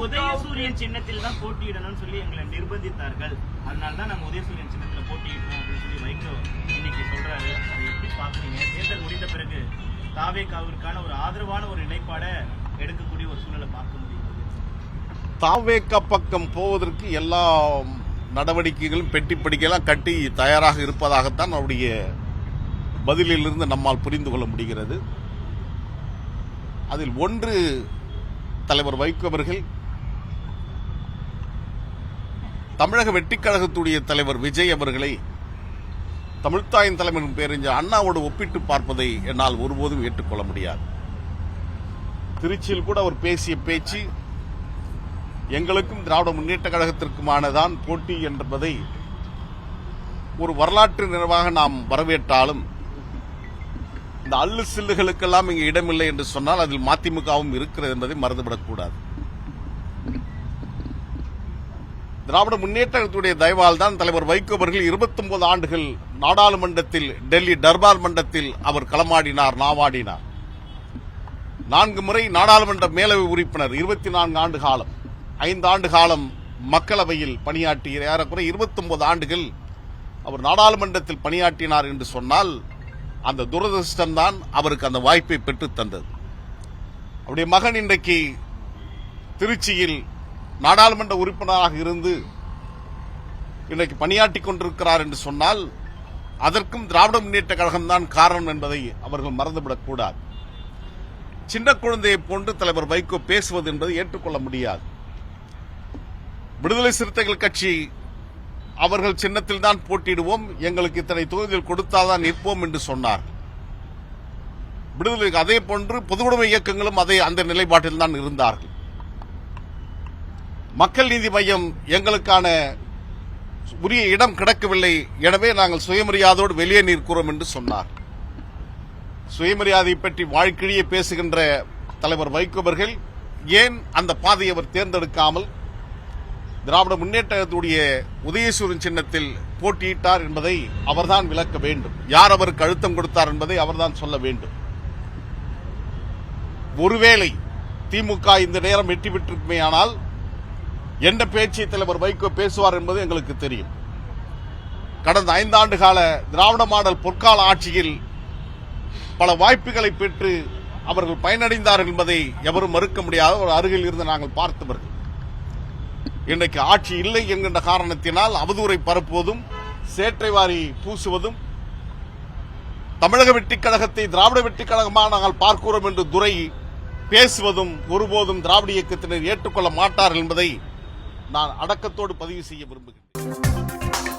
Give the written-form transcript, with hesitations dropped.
உதயசூரியன் சின்னத்தில் தான் போட்டியிடணும்னு சொல்லி எங்களை நிர்பந்தித்தார்கள். அதனாலதான் நம்ம உதயசூரியன் சின்னத்துல போட்டியிட்டோம் அப்படின்னு சொல்லி வைகோ இன்னைக்கு சொல்றாரு. அதை எப்படி பாக்குறீங்க? தேர்தல் முடிந்த பிறகு தாவேகாவிற்கான ஒரு ஆதரவான ஒரு நிலைப்பாடை எடுக்கக்கூடிய ஒரு சூழலை பார்க்க முடியும். தாவேகா பக்கம் போவதற்கு எல்லா நடவடிக்கைகளும் பெட்டி படிக்கையெல்லாம் கட்டி தயாராக இருப்பதாகத்தான் அவருடைய பதிலிலிருந்து நம்மால் புரிந்து கொள்ள முடிகிறது. அதில் ஒன்று, தலைவர் வைகோ அவர்கள் தமிழக வெற்றிக் கழகத்துடைய தலைவர் விஜய் அவர்களை தமிழ்த்தாயின் தலைவரின் பேரறிஞர் அண்ணாவோடு ஒப்பிட்டு பார்ப்பதை என்னால் ஒருபோதும் ஏற்றுக்கொள்ள முடியாது. திருச்சியில் கூட அவர் பேசிய பேச்சு எங்களுக்கும் திராவிட முன்னேற்ற கழகத்திற்குமானதான் போட்டி என்பதை ஒரு வரலாற்று நினைவாக நாம் வரவேற்றாலும், இந்த அள்ளு சில்லுகளுக்கெல்லாம் இங்கு இடமில்லை என்று சொன்னால் அதில் மதிமுகவும் இருக்கிறது என்பதை மறந்துவிடக்கூடாது. திராவிட முன்னேற்றத்துடைய தயவால் தான் தலைவர் வைகோ அவர்கள் 29 ஆண்டுகள் நாடாளுமன்றத்தில், டெல்லி தர்பார் மன்றத்தில் அவர் களமாடினார், நாவாடினார். 4 முறை நாடாளுமன்ற மேலவை உறுப்பினர், 24 ஆண்டு காலம், 5 ஆண்டு காலம் மக்களவையில் பணியாற்றிய ஏறக்குறைய 29 ஆண்டுகள் அவர் நாடாளுமன்றத்தில் பணியாற்றினார் என்று சொன்னால் அந்த துரதிருஷ்டம்தான் அவருக்கு அந்த வாய்ப்பை பெற்றுத் தந்தது. அவருடைய மகன் இன்றைக்கு திருச்சியில் நாடாளுமன்ற உறுப்பினராக இருந்து இன்றைக்கு பணியாற்றிக் கொண்டிருக்கிறார் என்று சொன்னால் அதற்கும் திராவிட முன்னேற்ற கழகம்தான் காரணம் என்பதை அவர்கள் மறந்துவிடக்கூடாது. சின்ன குழந்தையை போன்று தலைவர் வைகோ பேசுவது என்பதை ஏற்றுக்கொள்ள முடியாது. விடுதலை சிறுத்தைகள் கட்சி அவர்கள் சின்னத்தில் தான் போட்டியிடுவோம், எங்களுக்கு இத்தனை தொகுதிகள் கொடுத்தால்தான் நிற்போம் என்று சொன்னார். விடுதலை அதே போன்று பொதுவுடைமை இயக்கங்களும் அந்த நிலைப்பாட்டில் தான் இருந்தார்கள். மக்கள் நீதி மையம் எங்களுக்கான உரிய இடம் கிடைக்கவில்லை, எனவே நாங்கள் சுயமரியாதையோடு வெளியே நிற்கிறோம் என்று சொன்னார். சுயமரியாதை பற்றி வாழ்க்கையே பேசுகின்ற தலைவர் வைகோ அவர்கள் ஏன் அந்த பாதையை அவர் தேர்ந்தெடுக்காமல் திராவிட முன்னேற்றத்துடைய உதயசூரியன் சின்னத்தில் போட்டியிட்டார் என்பதை அவர்தான் விளக்க வேண்டும். யார் அவருக்கு அழுத்தம் கொடுத்தார் என்பதை அவர்தான் சொல்ல வேண்டும். ஒருவேளை திமுக இந்த நேரம் வெற்றி பெற்றிருக்குமேயானால் எந்த பேச்சை தலைவர் வைகோ பேசுவார் என்பது எங்களுக்கு தெரியும். கடந்த 5 ஆண்டு கால திராவிட மாடல் பொற்கால ஆட்சியில் பல வாய்ப்புகளை பெற்று அவர்கள் பயனடைந்தார்கள் என்பதை எவரும் மறுக்க முடியாத ஒரு அருகில் இருந்து நாங்கள் பார்த்தவர்கள். இன்றைக்கு ஆட்சி இல்லை என்கின்ற காரணத்தினால் அவதூறை பரப்புவதும் சேற்றை வாரி பூசுவதும் தமிழக வெற்றிக் கழகத்தை திராவிட வெற்றிக் கழகமாக நாங்கள் பார்க்கிறோம் என்று துரை பேசுவதும் ஒருபோதும் திராவிட இயக்கத்தினர் ஏற்றுக்கொள்ள மாட்டார்கள் என்பதை நான் அடக்கத்தோடு பதிவு செய்ய விரும்புகிறேன்.